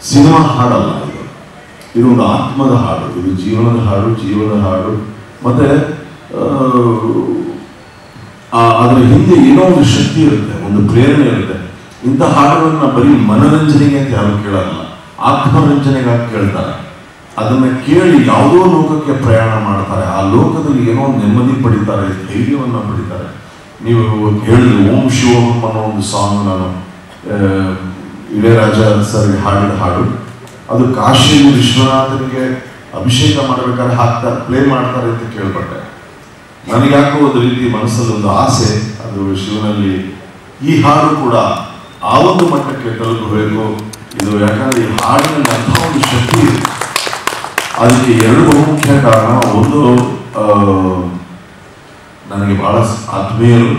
Cinema ಹಾಡಲ್ಲ ಇದು. ಇದೊಂದು ಆತ್ಮದ ಹಾಡು, ಇದು ಜೀವನದ ಹಾಡು. ಮತ್ತೆ ಅದರ ಹಿಂದೆ ಏನೋ ಒಂದು ಶಕ್ತಿ ಇರುತ್ತೆ, ಒಂದು ಪ್ರೇರಣೆ ಇರುತ್ತೆ. ಇಂಥ ಹಾಡುಗಳನ್ನ ಬರೀ ಮನರಂಜನೆಗೆ ಅಂತ ಯಾರು ಕೇಳಲ್ಲ, ಆತ್ಮರಂಜನೆಗಾಗಿ ಕೇಳ್ತಾರೆ. ಅದನ್ನ ಕೇಳಿ ಯಾವುದೋ ಲೋಕಕ್ಕೆ ಪ್ರಯಾಣ ಮಾಡ್ತಾರೆ, ಆ ಲೋಕದಲ್ಲಿ ಏನೋ ನೆಮ್ಮದಿ ಪಡಿತಾರೆ, ಧೈರ್ಯವನ್ನ ಪಡಿತಾರೆ. ನೀವು ಹೇಳಿದ್ರೆ ಓಂ ಶಿವೋಂ ಅನ್ನೋ ಒಂದು ಸಾಂಗ್ ನಾನು ಇಳೆಯರಾಜ ಸರ್ ಹಾಡಿದ ಹಾಡು. ಅದು ಕಾಶಿಯಲ್ಲಿ ವಿಶ್ವನಾಥನಿಗೆ ಅಭಿಷೇಕ ಮಾಡಬೇಕಾದ್ರೆ ಪ್ಲೇ ಮಾಡ್ತಾರೆ ಅಂತ ಕೇಳ್ಪಟ್ಟೆ. ನನಗೆ ಯಾಕೋ ಒಂದು ರೀತಿ ಮನಸ್ಸಲ್ಲಿ ಒಂದು ಆಸೆ, ಅದು ಶಿವನಲ್ಲಿ ಈ ಹಾಡು ಕೂಡ ಆ ಒಂದು ಮಟ್ಟಕ್ಕೆ ತಲುಪಬೇಕು ಇದು. ಯಾಕಂದ್ರೆ ಈ ಹಾಡಿನಲ್ಲಿ ಅಂಥ ಒಂದು ಶಕ್ತಿ ಇದೆ. ಅದಕ್ಕೆ ಎರಡು ಬಹುಮುಖ್ಯ ಕಾರಣ. ಒಂದು, ನನಗೆ ಬಹಳ ಆತ್ಮೀಯರು,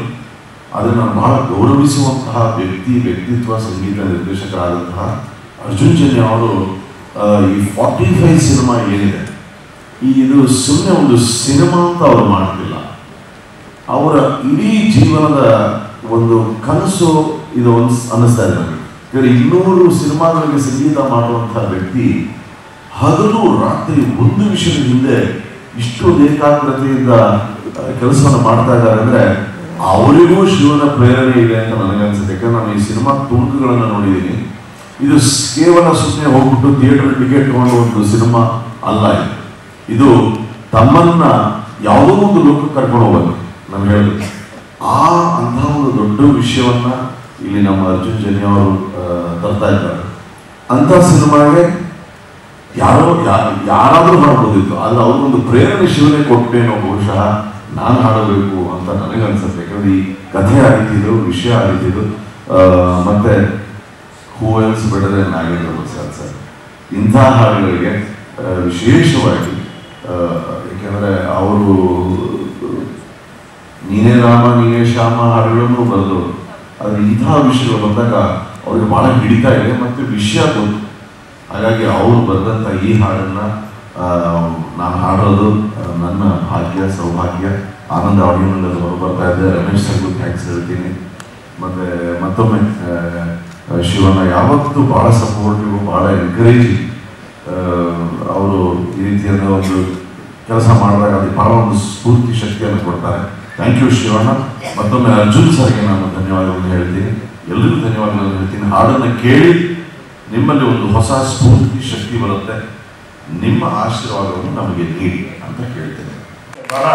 ಆದರೆ ನಾನು ಬಹಳ ಗೌರವಿಸುವಂತಹ ವ್ಯಕ್ತಿತ್ವ ಸಂಗೀತ ನಿರ್ದೇಶಕರಾದಂತಹ ಅರ್ಜುನ್ ಜನ್ಯ ಅವರು ಈ 45 ಸಿನಿಮಾ ಏನಿದೆ, ಇದು ಸುಮ್ಮನೆ ಒಂದು ಸಿನಿಮಾ ಅಂತ ಅವರು ಮಾಡ್ತಿಲ್ಲ. ಅವರ ಇಡೀ ಜೀವನದ ಒಂದು ಕನಸು ಇದು ಒಂದು ಅನ್ನಿಸ್ತಾ ಇದೆ ನನಗೆ. 200 ಸಿನಿಮಾಗಳಿಗೆ ಸಂಗೀತ ಮಾಡುವಂತಹ ವ್ಯಕ್ತಿ ಹಗಲು ರಾತ್ರಿ ಒಂದು ವಿಷಯದ ಹಿಂದೆ ಇಷ್ಟು ಏಕಾಗ್ರತೆಯಿಂದ ಕೆಲಸವನ್ನು ಮಾಡ್ತಾ ಇದ್ದಾರೆ ಅಂದ್ರೆ ಅವರಿಗೂ ಶಿವನ ಪ್ರೇರಣೆ ಇದೆ ಅಂತ ನನಗನ್ಸುತ್ತೆ. ಯಾಕಂದ್ರೆ ನಾನು ಈ ಸಿನಿಮಾ ತುಣುಕುಗಳನ್ನು ನೋಡಿದ್ದೀನಿ. ಇದು ಕೇವಲ ಸುಮ್ಮನೆ ಹೋಗ್ಬಿಟ್ಟು ಥಿಯೇಟರ್ ಟಿಕೆಟ್ ತಗೊಂಡು ಒಂದು ಸಿನಿಮಾ ಅಲ್ಲ. ಇದು ತಮ್ಮನ್ನ ಯಾವುದೋ ಒಂದು ಲೋಕಕ್ಕೆ ಕರ್ಕೊಂಡು ಹೋಗೋದು. ನಾನು ಹೇಳಿದೆ ಅಂತಹ ಒಂದು ದೊಡ್ಡ ವಿಷಯವನ್ನ ಇಲ್ಲಿ ನಮ್ಮ ಅರ್ಜುನ್ ಜನ್ಯ ಅವರು ತರ್ತಾ ಇದ್ದಾರೆ. ಅಂತ ಸಿನಿಮಾಗೆ ಯಾರಾದ್ರೂ ಮಾಡ್ಬೋದಿತ್ತು, ಆದ್ರೆ ಅವ್ರಿಗೊಂದು ಪ್ರೇರಣೆ ಶಿವನೇ ಕೊಟ್ಟೇನೋ ಬಹುಶಃ ನಾನು ಹಾಡಬೇಕು ಅಂತ ನನಗನ್ಸುತ್ತೆ. ಯಾಕಂದ್ರೆ ಈ ಕಥೆ ಆಗಿದ್ದು, ವಿಷಯ ಆಗಿದ್ದು, ಮತ್ತೆ ಹೂ ಎಲ್ಸ್ ಬೆಳೆದ್ರೆ ನಾಗೇಂದ್ರ ಪ್ರಸಾದ್ ಸರ್ ಇಂಥ ಹಾಡುಗಳಿಗೆ ವಿಶೇಷವಾಗಿ, ಯಾಕೆಂದ್ರೆ ಅವರು ನೀನೇ ರಾಮ ನೀನೇ ಶ್ಯಾಮ ಹಾಡುಗಳನ್ನು ಬರೆದವರು. ಆದ್ರೆ ಇಂತಹ ವಿಷಯಗಳು ಬಂದಾಗ ಅವ್ರಿಗೆ ಬಹಳ ಹಿಡಿತಾ ಇದೆ ಮತ್ತೆ ವಿಷಯ ಗೊತ್ತು. ಹಾಗಾಗಿ ಅವರು ಬರೆದಂಥ ಈ ಹಾಡನ್ನ ನಾನು ಹಾಡೋದು ನನ್ನ ಭಾಗ್ಯ, ಸೌಭಾಗ್ಯ. ಆನಂದ ಆಡಿಯೋನಲ್ಲಿ ಅವರು ಬರ್ತಾ ಇದ್ದೆ. ರಮೇಶ್ ಸರ್ಗೂ ಥ್ಯಾಂಕ್ಸ್ ಹೇಳ್ತೀನಿ. ಮತ್ತೆ ಮತ್ತೊಮ್ಮೆ ಶಿವನ ಯಾವತ್ತೂ ಬಹಳ ಸಪೋರ್ಟಿವ್, ಬಹಳ ಎನ್ಕರೇಜಿಂಗ್. ಅವರು ಈ ರೀತಿಯಾದ ಒಂದು ಕೆಲಸ ಮಾಡಿದಾಗ ಅದಕ್ಕೆ ಬಹಳ ಒಂದು ಸ್ಫೂರ್ತಿ ಶಕ್ತಿಯನ್ನು ಕೊಡ್ತಾರೆ. Thank you Shivanna. ಮತ್ತೊಮ್ಮೆ ಅರ್ಜುನ್ ಸರ್ಗೆ ನಾನು ಧನ್ಯವಾದಗಳನ್ನು ಹೇಳ್ತೀನಿ, ಎಲ್ಲರಿಗೂ ಧನ್ಯವಾದಗಳನ್ನು ಹೇಳ್ತೀನಿ. ಹಾಡನ್ನು ಕೇಳಿ ನಿಮ್ಮಲ್ಲಿ ಒಂದು ಹೊಸ ಸ್ಫೂರ್ತಿ ಶಕ್ತಿ ಬರುತ್ತೆ. ನಿಮ್ಮ ಆಶೀರ್ವಾದವನ್ನು ನಮಗೆ ನೀಡಿ ಅಂತ ಕೇಳ್ತೇನೆ. ಬಹಳ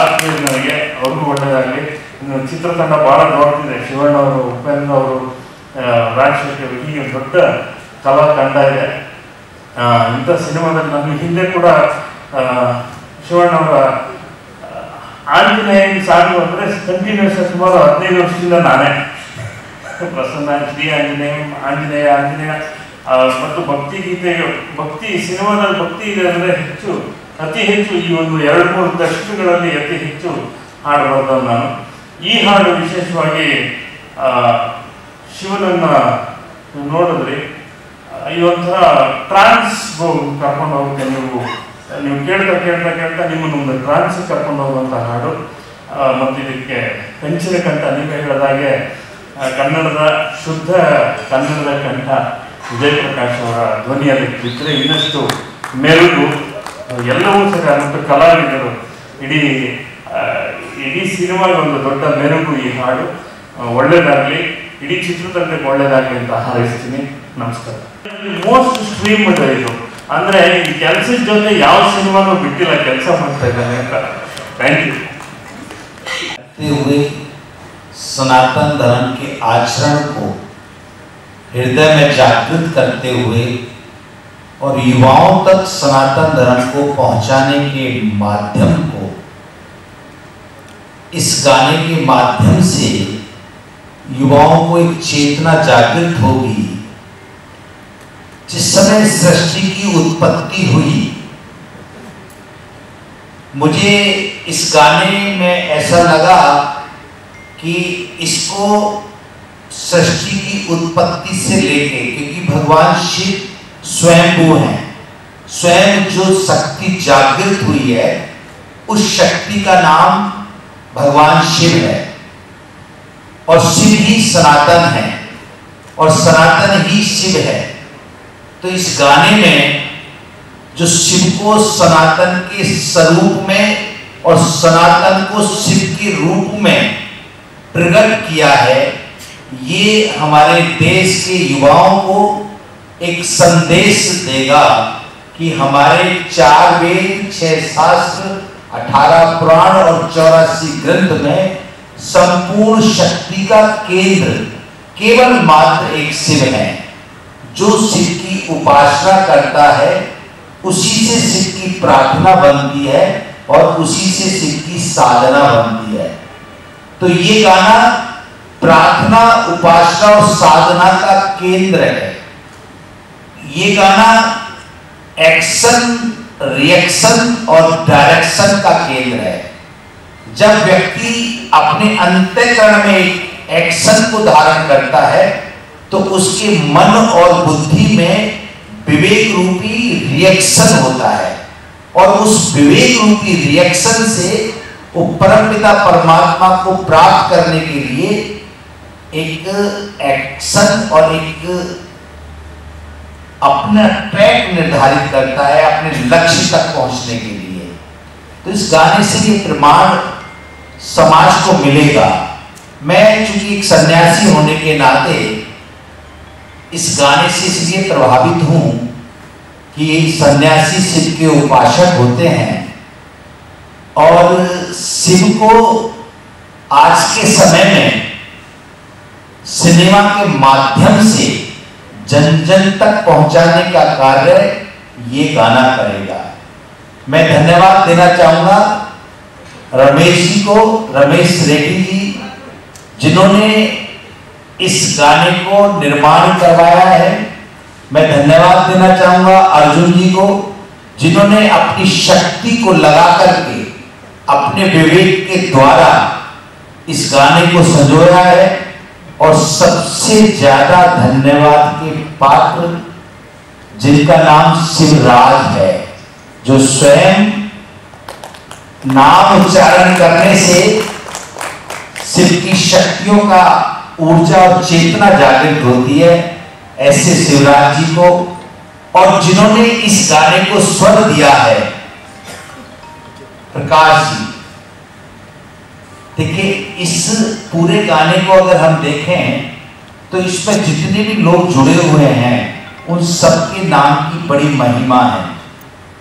ಆತ್ಮೀಯ ನನಗೆ, ಅವ್ರಿಗೂ ಒಳ್ಳೆಯದಾಗಲಿ. ಇನ್ನು ಚಿತ್ರತಂಡ ಬಹಳ ದೊಡ್ಡದಿದೆ. ಶಿವಣ್ಣ ಅವರು, ಉಪೇಂದ್ರ ಅವರು, ರಾಜಶೇಖರ್, ಹೀಗೆ ದೊಡ್ಡ ಕಲಾ ತಂಡ ಇದೆ. ಇಂಥ ಸಿನಿಮಾದಲ್ಲಿ ನಮಗೆ ಹಿಂದೆ ಕೂಡ ಶಿವಣ್ಣವರ ಆಂಜನೇಯ ಸಾಗು ಅಂದರೆ ಕಂಟಿನ್ಯೂಸ್ ಸುಮಾರು 15 ವರ್ಷದಿಂದ ನಾನೇ ಪ್ರಸನ್ನ, ಶ್ರೀ ಆಂಜನೇಯ ಮತ್ತು ಭಕ್ತಿ ಗೀತೆಗಳು, ಭಕ್ತಿ ಸಿನಿಮಾದಲ್ಲಿ ಭಕ್ತಿ ಇದೆ ಅಂದರೆ ಅತಿ ಹೆಚ್ಚು ಈ ಒಂದು 2-3 ದಶಕಗಳಲ್ಲಿ ಅತಿ ಹೆಚ್ಚು ಹಾಡು ಬರೆದವ ನಾನು. ಈ ಹಾಡು ವಿಶೇಷವಾಗಿ ಶಿವನನ್ನ ನೋಡಿದ್ರಿ, ಈ ಒಂಥರ ಟ್ರಾನ್ಸ್ ಕರ್ಕೊಂಡು ಹೋಗುತ್ತೆ. ನೀವು ಕೇಳ್ತಾ ನಿಮ್ಮನ್ನೊಂದು ಟ್ರಾನ್ಸ್ ಕರ್ಕೊಂಡು ಹೋಗುವಂಥ ಹಾಡು. ಮತ್ತು ಇದಕ್ಕೆ ಕಂಚಿನ ಕಂಠ, ನೀವೇ ಹೇಳಿದಾಗೆ ಕನ್ನಡದ ಶುದ್ಧ ಕನ್ನಡದ ಕಂಠ ವಿಜಯ್ ಪ್ರಕಾಶ್ ಅವರ ಧ್ವನಿಯಲ್ಲಿ ಬಿಟ್ಟರೆ ಇನ್ನಷ್ಟು ಮೆರುಗು ಎಲ್ಲವೂ ಸಹ. ಮತ್ತು ಕಲಾವಿದರು ಇಡೀ ಸಿನಿಮಾಗೆ ಒಂದು ದೊಡ್ಡ ಮೆರುಗು ಈ ಹಾಡು. ಒಳ್ಳೇದಾಗಲಿ, ಇಡೀ ಚಿತ್ರತಂಡಕ್ಕೆ ಒಳ್ಳೇದಾಗಲಿ ಅಂತ ಹಾರೈಸ್ತೀನಿ. ನಮಸ್ಕಾರ. ಮೋಸ್ಟ್ ಸ್ಟ್ರೀಮ್ ಇದು ಅಂದ್ರೆ ಈ ಕೆಲಸದ ಜೊತೆ ಯಾವ ಸಿನಿಮಾನು ಬಿಟ್ಟಿಲ್ಲ, ಕೆಲಸ ಮಾಡ್ತಾ ಇದ್ದಾನೆ ಅಂತ. Thank you. सनातन धर्म के आचरण को हृदय में जागृत करते हुए और युवाओं तक सनातन धर्म को पहुंचाने के माध्यम को इस गाने के माध्यम से युवाओं को एक चेतना जागृत होगी। जिस समय सृष्टि की उत्पत्ति हुई, मुझे इस गाने में ऐसा लगा कि इसको सृष्टि की उत्पत्ति से लेके, क्योंकि भगवान शिव स्वयंभू हैं, स्वयं जो शक्ति जागृत हुई है उस शक्ति का नाम भगवान शिव है और शिव ही सनातन है और सनातन ही शिव है। तो इस गाने में जो शिव को सनातन के स्वरूप में और सनातन को शिव के रूप में प्रकट किया है, ये हमारे देश के युवाओं को एक संदेश देगा कि हमारे 4 वेद, 6 शास्त्र, 18 पुराण और 84 ग्रंथ में संपूर्ण शक्ति का केंद्र केवल मात्र एक शिव है। जो शिव की उपासना करता है उसी से शिव की प्रार्थना बनती है और उसी से शिव की साधना बनती है। तो ये गाना प्रार्थना, उपासना और साधना का केंद्र है। ये गाना एक्शन, रिएक्शन और डायरेक्शन का केंद्र है। जब व्यक्ति अपने अंतःकरण में एक्शन को धारण करता है तो उसके मन और बुद्धि में विवेक रूपी रिएक्शन होता है और उस विवेक रूपी रिएक्शन से वो परमपिता परमात्मा को प्राप्त करने के लिए एक एक्शन और एक अपना ट्रैक निर्धारित करता है अपने लक्ष्य तक पहुंचने के लिए। तो इस गाने से ये प्रमाण समाज को मिलेगा। मैं चूंकि एक सन्यासी होने के नाते इस गाने से इसलिए प्रभावित हूं कि सन्यासी शिव के उपासक होते हैं और शिव को आज के समय में सिनेमा के माध्यम से जन जन तक पहुंचाने का कार्य ये गाना करेगा। मैं धन्यवाद देना चाहूंगा रमेश जी को, रमेश रेड्डी जी, जिन्होंने इस गाने को निर्माण करवाया है। मैं धन्यवाद देना चाहूंगा अर्जुन जी को, जिन्होंने अपनी शक्ति को लगा करके अपने विवेक के द्वारा इस गाने को संजोया है। और सबसे ज्यादा धन्यवाद के पात्र जिनका नाम शिवराज है, जो स्वयं नाम उच्चारण करने से शिव की शक्तियों का ऊर्जा और चेतना जागृत होती है, ऐसे शिवराज जी को। और जिन्होंने इस गाने को स्वर दिया है प्रकाश जी। देखिए, इस पूरे गाने को अगर हम देखें तो इसमें जितने भी लोग जुड़े हुए हैं उन सबके नाम की बड़ी महिमा है।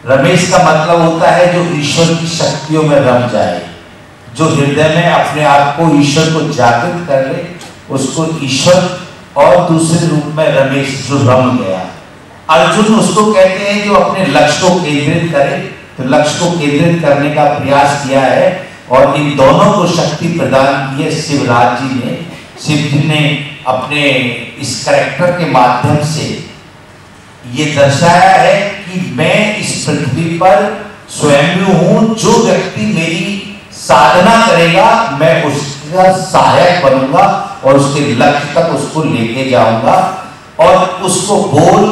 रमेश का मतलब होता है जो ईश्वर की शक्तियों में रम जाए, जो हृदय में अपने आप को ईश्वर को जागृत कर ले, उसको ईश्वर। और दूसरे रूप में रमेश जो रम गया। अर्जुन उसको कहते हैं जो अपने लक्ष्य को केंद्रित करे, तो लक्ष्य को केंद्रित करने का प्रयास किया है और इन दोनों को शक्ति प्रदान की है शिवराज जी ने। शिव जी ने अपने इस कैरेक्टर के माध्यम से ये दर्शाया है कि मैं इस पृथ्वी पर स्वयं हूं, जो व्यक्ति मेरी साधना करेगा मैं उसका सहायक बनूंगा और उसके लक्ष्य तक उसको लेके जाऊंगा। और उसको बोल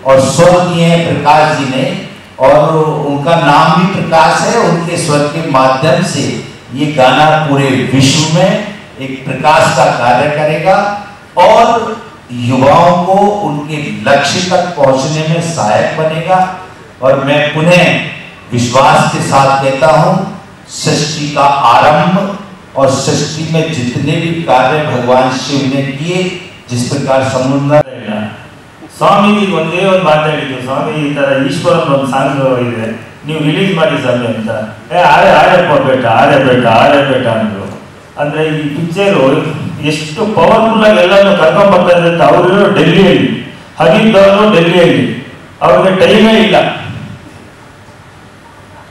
और स्वर दिए हैं प्रकाश जी ने, और उनका नाम भी प्रकाश है। उनके स्वर के माध्यम से ये गाना पूरे विश्व में एक प्रकाश का कार्य करेगा और युवाओं को उनके लक्ष्य तक पहुंचने में सहायक बनेगा। और मैं पुनः विश्वास के साथ कहता हूं, सृष्टि का आरंभ और सृष्टि में जितने भी कार्य भगवान शिव ने किए, जिस प्रकार समुद्र ಸ್ವಾಮೀಜಿ ಒಂದೇ ಒಂದು ಮಾತಾಡಿದ್ದು, ಸ್ವಾಮಿ ಈ ತರ ಈಶ್ವರನ್ ಒಂದು ಸಾಂಗ್ ಇದೆ, ನೀವು ರಿಲೀಸ್ ಮಾಡಿ ಸ್ವಾಮಿ ಅಂತ. ಆರೆ ಬೇಟ ಅಂದ್ರು. ಅಂದ್ರೆ ಈ ಪಿಕ್ಚರು ಎಷ್ಟು ಪವರ್ಫುಲ್ ಆಗಿ ಎಲ್ಲಾನು ಕರ್ಕೊಂಡ್ ಬರ್ತಾ ಇದೆ ಅಂತ. ಅವರು ಡೆಲ್ಲಿಯಲ್ಲಿ ಹಗಿದ್ದವರು, ಡೆಲ್ಲಿಯಲ್ಲಿ ಅವ್ರಿಗೆ ಟೈಮೇ ಇಲ್ಲ.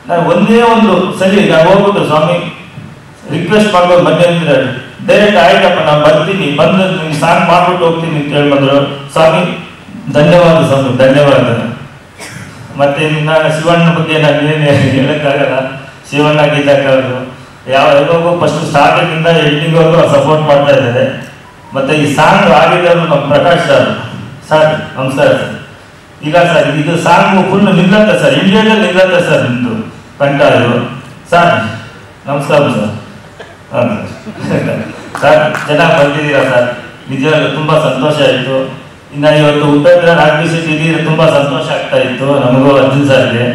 ನಾನು ಒಂದೇ ಒಂದು ಸರಿ ನಾನು ಹೋಗ್ಬಿಟ್ಟು ಸ್ವಾಮಿ ರಿಕ್ವೆಸ್ಟ್ ಮಾಡ್ಬೋದು ಬನ್ನಿ ಅಂದ್ರೆ ಡೈರೆಕ್ಟ್ ಆಯ್ತಪ್ಪ ನಾನು ಬರ್ತೀನಿ, ಬಂದು ನಿಮ್ಗೆ ಸಾಂಗ್ ಮಾಡ್ಬಿಟ್ಟು ಹೋಗ್ತೀನಿ ಅಂತ ಹೇಳಿ ಬಂದ್ರು. ಸ್ವಾಮಿ ಧನ್ಯವಾದ ಸ್ವಾಮಿ, ಧನ್ಯವಾದ. ಮತ್ತೆ ನಾನು ಶಿವಣ್ಣ ಬಗ್ಗೆ ನಾನು ಏನು ಹೇಳಕ್ಕಾಗಲ್ಲ. ಶಿವಣ್ಣ ಗೀತಾಕಾರರು ಯಾವಾಗೂ ಫಸ್ಟ್ ಸ್ಟಾರ್ಟಿಂಗಿಂದ ಎಂಡಿಂಗ್ವರೆಗೂ ಸಪೋರ್ಟ್ ಮಾಡ್ತಾ ಇದ್ದಾರೆ. ಮತ್ತೆ ಈ ಸಾಂಗ್ ಆಗಿದ್ದವರು ನಮ್ಮ ಪ್ರಕಾಶ್ ಸರ್ ನಮಸ್ಕಾರ ಸರ್. ಈಗ ಸರ್ ಇದು ಸಾಂಗ್ ಫುಲ್ ನಿಲ್ಲತ್ತೆ ಸರ್, ಇಂಡಿಯಾದಲ್ಲಿ ನಿಲ್ಲತ್ತೆ ಸರ್ ನಿಮ್ದು ಕಂಠ ಇದು ಸರ್. ನಮಸ್ಕಾರ ಸರ್. ಹಾಂ ಸರ್ ಚೆನ್ನಾಗಿ ಬಂದಿದ್ದೀರಾ ಸರ್, ನಿಜ ತುಂಬ ಸಂತೋಷ ಆಯಿತು. ಇನ್ನು ಇವತ್ತು ಉಪೇಂದ್ರ ರಾಘವೇಶ್ ಇದ್ದೀರಿ, ತುಂಬ ಸಂತೋಷ ಆಗ್ತಾ ಇತ್ತು ನಮಗೂ ಅರ್ಜುನ್ ಸರ್ಗೆ.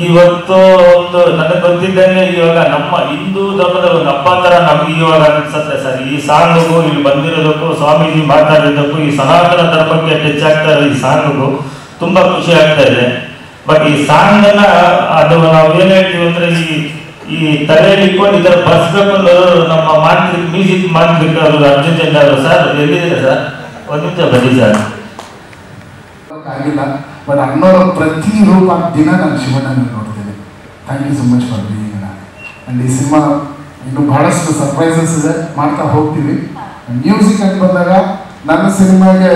ಇವತ್ತು ಒಂದು ನನಗೆ ಗೊತ್ತಿದ್ದಂಗೆ ಇವಾಗ ನಮ್ಮ ಹಿಂದೂ ಧರ್ಮದ ಒಂದು ಹಬ್ಬ ಥರ ನಮ್ಗೆ ಇವಾಗ ಅನ್ಸುತ್ತೆ ಸರ್. ಈ ಸಾಂಗ್ಗೂ ಇಲ್ಲಿ ಬಂದಿರೋದಕ್ಕೂ ಸ್ವಾಮೀಜಿ ಮಾತಾಡಿದ್ದಕ್ಕೂ ಈ ಸನಾತನ ಧರ್ಮಕ್ಕೆ ಟಚ್ ಆಗ್ತಾ ಇರೋ ಈ ಸಾಂಗ್ಗೂ ತುಂಬ ಖುಷಿ ಆಗ್ತಾ ಇದೆ. ಬಟ್ ಈ ಸಾಂಗನ್ನ ಅದು ನಾವು ಏನು ಹೇಳ್ತೀವಿ ಅಂದರೆ ಈ ತಲೆಯಲ್ಲಿ ಇಟ್ಕೊಂಡು ಇದರ ಬರ್ಸ್ಬೇಕು ಅನ್ನೋದು ನಮ್ಮ ಮ್ಯೂಸಿಕ್ ಮಾಂತ್ರಿಕ ಅವರು ಅರ್ಜುನ್ ಜನ್ಯ ಅವರು. ಸರ್ ಎಲ್ಲಿದ್ದೀರಾ ಸರ್? ಒಂದು ನಿಮಿಷ ಬನ್ನಿ ಸರ್. ಆಗಿಲ್ಲ, ಬಟ್ ಅನ್ನೋರ ಪ್ರತಿ ರೂಪ ದಿನ ನಾನು ಶಿವಣ್ಣನ ನೋಡ್ತೀನಿ. Thank you so much for being and ಈ ಸಿನಿಮಾ ಇನ್ನು ಬಹಳಷ್ಟು ಸರ್ಪ್ರೈಸಸ್ ಇದೆ, ಮಾಡ್ತಾ ಹೋಗ್ತೀವಿ. ಮ್ಯೂಸಿಕ್ ಅಂತ ಬಂದಾಗ ನನ್ನ ಸಿನಿಮಾಗೆ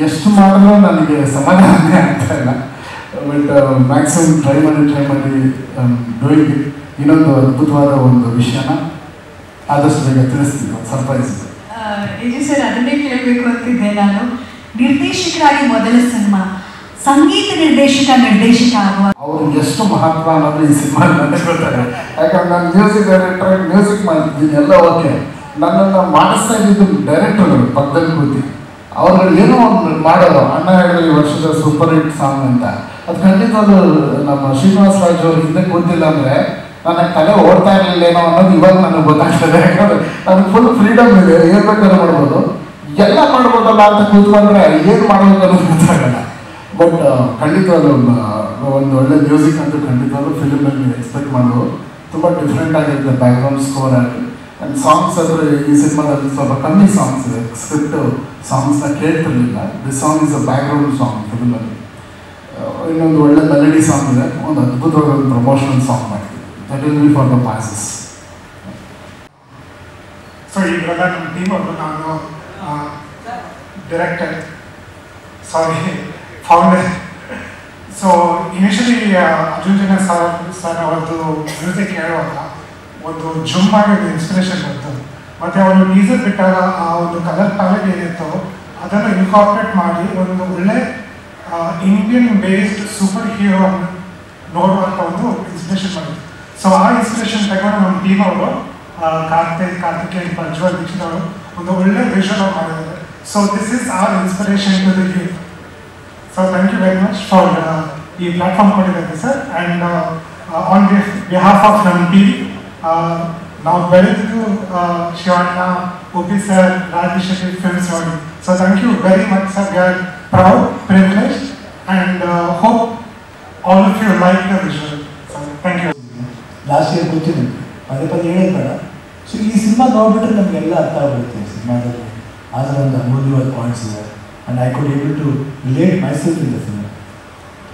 ಎಷ್ಟು ಮಾಡಿದ್ರೂ ನನಗೆ ಸಮಾಧಾನನೇ ಆಗ್ತಾ ಇಲ್ಲ. ಬಟ್ ಮ್ಯಾಕ್ಸಿಮಮ್ ಟ್ರೈ ಮಾಡಿ ಡೂಯಿಂಗ್ ಇಟ್. ಇನ್ನೊಂದು ಅದ್ಭುತವಾದ ಒಂದು ವಿಷಯನ ಆದಷ್ಟು ಬೇಗ ತಿಳಿಸ್ತೀವಿ, ಸರ್ಪ್ರೈಸ್ ಇದೆ. ಸರ್, ಅದನ್ನೇ ಕೇಳಬೇಕು ಅಂತಿದ್ದೆ ನಾನು. ನಿರ್ದೇಶಕರಾಗಿ ಮೊದಲ ಸಿನಿಮಾ, ಸಂಗೀತ ನಿರ್ದೇಶಕ ಆಗುವ ಅವರು ಎಷ್ಟು ಮಹತ್ವ ಅನ್ನೋದು ಈ ಸಿನಿಮಾ ನನಗೆ ಗೊತ್ತಾಗ. ಯಾಕಂದ್ರೆ ನಾನು ಮ್ಯೂಸಿಕ್ ಡೈರೆಕ್ಟರ್ ಮ್ಯೂಸಿಕ್ ಮಾಡ್ತಿದ್ದೀನಿ ಎಲ್ಲ ಓಕೆ, ನನ್ನನ್ನು ಮಾಡಿಸ್ತಾ ಇದ್ದಿದ್ದು ಡೈರೆಕ್ಟರ್ಗಳು ಪಕ್ಕದಲ್ಲಿ ಕೂತಿ ಅವ್ರುಗಳು ಏನೋ ಒಂದು ಮಾಡೋರು. ಅಣ್ಣ ಹೇಳಿದ್ರು ಈ ವರ್ಷದ ಸೂಪರ್ ಹಿಟ್ ಸಾಂಗ್ ಅಂತ. ಅದು ಖಂಡಿತ ಅದು ನಮ್ಮ ಶ್ರೀನಿವಾಸ ರಾಜು ಅವ್ರು ಹಿಂದೆ ಕೂತಿಲ್ಲ ಅಂದರೆ ನನಗೆ ತಲೆ ಓಡ್ತಾ ಇರಲಿಲ್ಲ ಏನೋ ಅನ್ನೋದು ಇವಾಗ ನನಗೆ ಗೊತ್ತಾಗ್ತದೆ. ಯಾಕಂದರೆ ನನಗೆ ಫುಲ್ ಫ್ರೀಡಮ್ ಇದೆ, ಏನು ಬೇಕಾದ್ರೂ ಮಾಡ್ಬೋದು, ಎಲ್ಲ ಮಾಡ್ಬೋದಲ್ಲ ಅಂತ ಕೂತ್ಕೊಂಡ್ರೆ ಏನು ಮಾಡಬೇಕು ಅನ್ನೋದು ಗೊತ್ತಾಗಲ್ಲ. ಬಟ್ ಖಂಡಿತವಾಗ್ಲೂ ಒಂದು ಒಳ್ಳೆ ಮ್ಯೂಸಿಕ್ ಅಂತೂ ಖಂಡಿತವಾಗ್ಲೂ ಫಿಲ್ಮಲ್ಲಿ ಎಕ್ಸ್ಪೆಕ್ಟ್ ಮಾಡೋದು. ತುಂಬ ಡಿಫ್ರೆಂಟ್ ಆಗಿರುತ್ತೆ ಬ್ಯಾಕ್ಗ್ರೌಂಡ್ ಸ್ಕೋರ್ ಆಗಿ. ಆ್ಯಂಡ್ ಸಾಂಗ್ಸ್ ಅಂದರೆ ಈ ಸಿನಿಮಾದಲ್ಲಿ ಸ್ವಲ್ಪ ಕಮ್ಮಿ ಸಾಂಗ್ಸ್ ಇದೆ, ಸ್ಕ್ರಿಪ್ಟ್ ಸಾಂಗ್ಸ್ನ ಕೇಳ್ತಿರ್ಲಿಲ್ಲ. This song is a background song ಫಿಲ್ಮಲ್ಲಿ. ಇನ್ನೊಂದು ಒಳ್ಳೆ ಮೆಲಡಿ ಸಾಂಗ್ ಇದೆ, ಒಂದು ಅದ್ಭುತವಾದ ಒಂದು ಪ್ರಮೋಷನಲ್ ಸಾಂಗ್ ಮಾಡ್ತೀವಿ. That will be for the masses. So ಇವೆಲ್ಲ ನಮ್ಮ ಟೀಮ್ ಅವರು, ನಾನು director founder. So initially Arjun Janya sir ಅವರದ್ದು ಮ್ಯೂಸಿಕ್ ಹೇಳುವಾಗ ಒಂದು ಜುಮ್ ಆಗಿ ಇನ್ಸ್ಪಿರೇಷನ್ ಬಂತು. ಮತ್ತು ಅವರು ಟೀಸರ್ ಬಿಟ್ಟಾಗ ಆ ಒಂದು ಕಲರ್ ಪ್ಯಾಲೆಟ್ ಏನಿತ್ತು ಅದನ್ನು ಇನ್ಕಾರ್ಪೊರೇಟ್ ಮಾಡಿ ಒಂದು ಒಳ್ಳೆ ಇಂಡಿಯನ್ ಬೇಸ್ಡ್ ಸೂಪರ್ ಹೀರೋ ನೋಡುವಂಥ ಒಂದು ಇನ್ಸ್ಪಿರೇಷನ್ ಮಾಡಿದ್ರು. ಸೊ ಆ ಇನ್ಸ್ಪಿರೇಷನ್ ತಗೊಂಡು ನಮ್ಮ ಟೀಮ್ ಅವರು ಕಾರ್ತಿಕೇಯನ್ ಪ್ರಜ್ವಲ್ ದೀಕ್ಷಿತ್ ಅವರು ಒಂದು ಒಳ್ಳೆ ವಿಷುವಲ್ ಮಾಡಿದ್ದಾರೆ. So this is our inspiration to the youth. So thank you very much for ಈ ಪ್ಲಾಟ್ಫಾರ್ಮ್ ಕೊಟ್ಟಿದ್ದಾರೆ sir. And on behalf of ನಮ್ಮ ಟೀಮ್ ನಾವು ಬೆಳೆದಿದ್ದು ಶಿವಣ್ಣ, ಉಪಿ ಸರ್, ರಾಜೇಶ್ ಫಿಲ್ಮ್ಸ್ ನೋಡಿ. So thank you very much sir. We are proud, privileged and hope all of you like the visual. So thank you. Last year ಗೊತ್ತಿದೆ, ಪದೇ ಹೇಳೋದು ಬೇಡ. So ಈ cinema ನೋಡ್ಬಿಟ್ರೆ ನಮಗೆಲ್ಲ ಅರ್ಥ ಆಗುತ್ತೆ. ಸಿನಿಮಾದಲ್ಲಿ ಆ ಥರ ಒಂದು ಅಮೂಲ್ಯವಾದ ಪಾಯಿಂಟ್ಸ್ ಇದೆ. And I could able to relate myself in the film.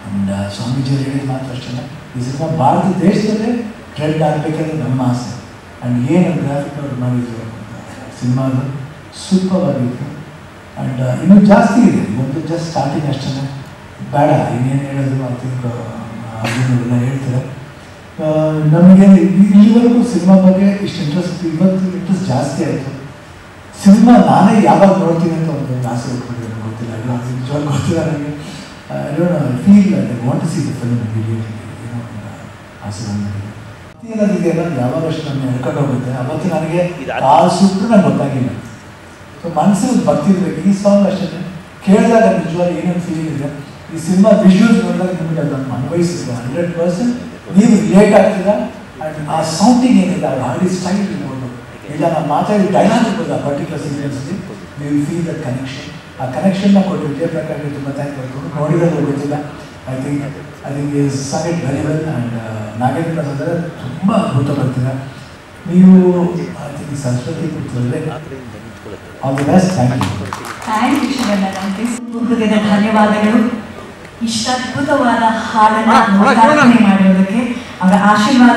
And ಸ್ವಾಮೀಜಿಯವರು ಹೇಳಿದ ಮಾತ್ರ ಅಷ್ಟೇ, ಈ ಸಿನಿಮಾ ಭಾರತ ದೇಶದಲ್ಲೇ ಟ್ರೆಂಡ್ ಆಗಬೇಕಂದ್ರೆ ನಮ್ಮ ಆಸೆ. ಆ್ಯಂಡ್ ಏನು ಗ್ರಾಫಿಕ್ ಅವ್ರು ಮಾಡಿದ್ರು ಸಿನಿಮಾನು ಸೂಪರ್ ಆಗಿತ್ತು. ಆ್ಯಂಡ್ ಇನ್ನೂ ಜಾಸ್ತಿ ಇದೆ, ಇವತ್ತು ಜಸ್ಟ್ ಸ್ಟಾರ್ಟಿಂಗ್ ಅಷ್ಟೇ, ಬೇಡ ಇನ್ನೇನು ಹೇಳೋದು. ಐ ಥಿಂಕ್ ಅದನ್ನೆಲ್ಲ ಹೇಳ್ತಾರೆ. ನಮಗೆ ಇಲ್ಲಿವರೆಗೂ ಸಿನಿಮಾ ಬಗ್ಗೆ ಇಷ್ಟು ಇಂಟ್ರೆಸ್ಟ್, ಇವತ್ತು ಇಂಟ್ರೆಸ್ಟ್ ಜಾಸ್ತಿ ಆಯಿತು. ಸಿನಿಮಾ ನಾನೇ ಯಾವಾಗ ನೋಡ್ತೀನಿ ಅಂತ ಒಂದು ಆಸೆ ಉಟ್ಕೊಂಡಿದ್ದೀನಿ, ಗೊತ್ತಿಲ್ಲ, ನಿಜವಾಗ್ಲೂ ಗೊತ್ತಿಲ್ಲ ನನಗೆ. I feel I want to see the film immediately, ಏನೋ ಆಸೆ ಬಂದಿದೆ. ಇದೆಯಲ್ಲ ಯಾವಾಗಷ್ಟು ನನ್ನ ಹೇಳ್ಕೊಂಡು ಹೋಗುತ್ತೆ. ಅವತ್ತು ನನಗೆ ಆ ಸುಟ್ಟು ನಂಗೆ ಗೊತ್ತಾಗಿಲ್ಲ. ಸೊ ಮನಸ್ಸಿಗೆ ಬರ್ತಿರ್ಬೇಕು. ಈ ಸಾಂಗ್ ಅಷ್ಟೇ ಕೇಳಿದಾಗ ನಿಜವಾಗಿ ಏನೇನು ಫೀಲಿಂಗ್ ಇದೆ. ಈ ಸಿನಿಮಾ ವಿಜುವಲ್ಸ್ ನೋಡಿದಾಗ ನಿಮಗೆ ಅದನ್ನು ಅನ್ವಯಿಸಿಲ್ಲ 100%. ನೀವು ರಿಲೇಟ್ ಆಗ್ತೀರಾ. ಆ್ಯಂಡ್ ಆ ಸೌಂಡಿಂಗ್ ಏನಿದೆ, ಆ ಹಾಡಿ ಸ್ಟೈಲ್ ಇರ್ಬೋದು, ಇಲ್ಲ ನಾನು ಮಾತಾಡಿ ಡೈಲಾಗ್ ಇರ್ಬೋದು, ಆ ಪರ್ಟಿಕ್ಯುಲರ್ ಸೀಕ್ವೆನ್ಸ್ಲಿ you will feel that connection. ಆ ಕನೆಕ್ಷನ್ನ ಕೊಟ್ಟು ವಿಜಯಪ್ರಕಾಶ್ಗೆ ತುಂಬ ಥ್ಯಾಂಕ್ ಮಾಡ್ಕೊಂಡು. ನೋಡಿರೋದು ಗೊತ್ತಿಲ್ಲ. I think is sung it very well. And Nagendra ಅಂದರೆ ತುಂಬ ಅದ್ಭುತ ಬರ್ತೀರ ನೀವು. ಐ ಥಿಂಕ್ ಸರಸ್ವತಿ ಪುತ್ರರಲ್ಲೇ all the best. Thank you. Thank you Shivanna, ನಮಗೆ ಧನ್ಯವಾದಗಳು. ಇಷ್ಟ ಅದ್ಭುತವಾದ ಹಾಡನ್ನು ಲೋಕಾರ್ಪಣೆ ಮಾಡಿರೋದಕ್ಕೆ ಅವರ ಆಶೀರ್ವಾದ